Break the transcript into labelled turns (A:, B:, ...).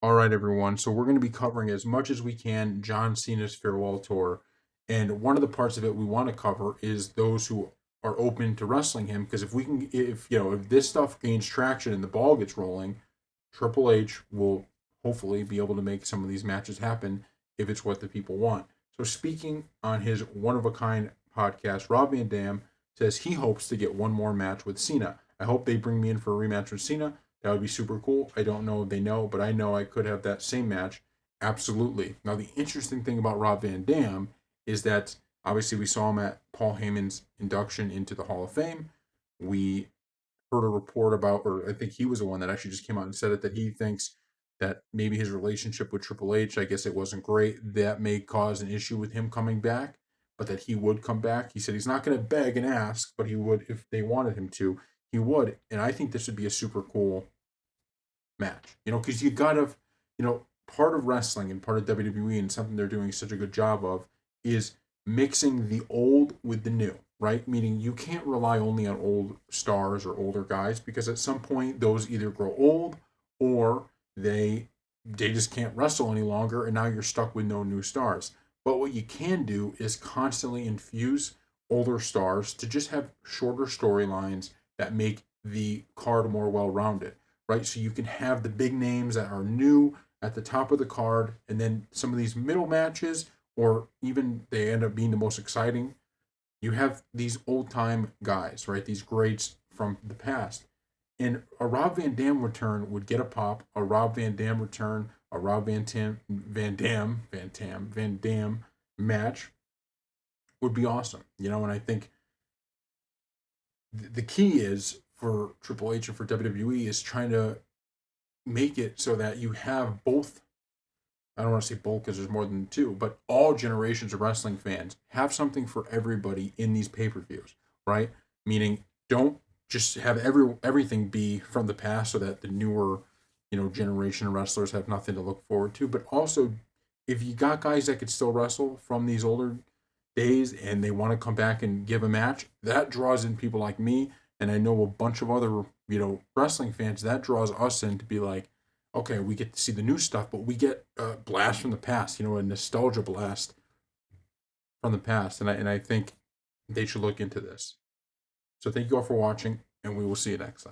A: All right, everyone. So we're going to be covering as much as we can John Cena's farewell tour, and one of the parts of it we want to cover is those who are open to wrestling him. Because if this stuff gains traction and the ball gets rolling, Triple H will hopefully be able to make some of these matches happen if it's what the people want. So speaking on his one of a kind podcast, Rob Van Dam says he hopes to get one more match with Cena. I hope they bring me in for a rematch with Cena. That would be super cool. I don't know if they know, but I know I could have that same match. Absolutely. Now, the interesting thing about Rob Van Dam is that obviously we saw him at Paul Heyman's induction into the Hall of Fame. We heard a report about, or I think he was the one that actually just came out and said it, that he thinks that maybe his relationship with Triple H, I guess it wasn't great. That may cause an issue with him coming back, but that he would come back. He said he's not going to beg and ask, but he would if they wanted him to. He would, and I think this would be a super cool match. Because you gotta, part of wrestling and part of WWE and something they're doing such a good job of is mixing the old with the new, right? Meaning you can't rely only on old stars or older guys because at some point those either grow old or they just can't wrestle any longer and now you're stuck with no new stars. But what you can do is constantly infuse older stars to just have shorter storylines that make the card more well-rounded, right? So you can have the big names that are new at the top of the card, and then some of these middle matches, or even they end up being the most exciting. You have these old time guys, right? These greats from the past. And a Rob Van Dam return would get a pop. A Rob Van Dam return, a Rob Van Dam match would be awesome. And I think the key is for Triple H and for WWE is trying to make it so that you have both. I don't want to say both because there's more than two, but all generations of wrestling fans have something for everybody in these pay per views, right? Meaning, don't just have everything be from the past so that the newer, generation of wrestlers have nothing to look forward to. But also, if you got guys that could still wrestle from these older days and they want to come back and give a match, that draws in people like me, and I know a bunch of other wrestling fans. That draws us in to be like, okay, we get to see the new stuff, but we get a blast from the past, a nostalgia blast from the past, and I think they should look into this. So thank you all for watching, and we will see you next time.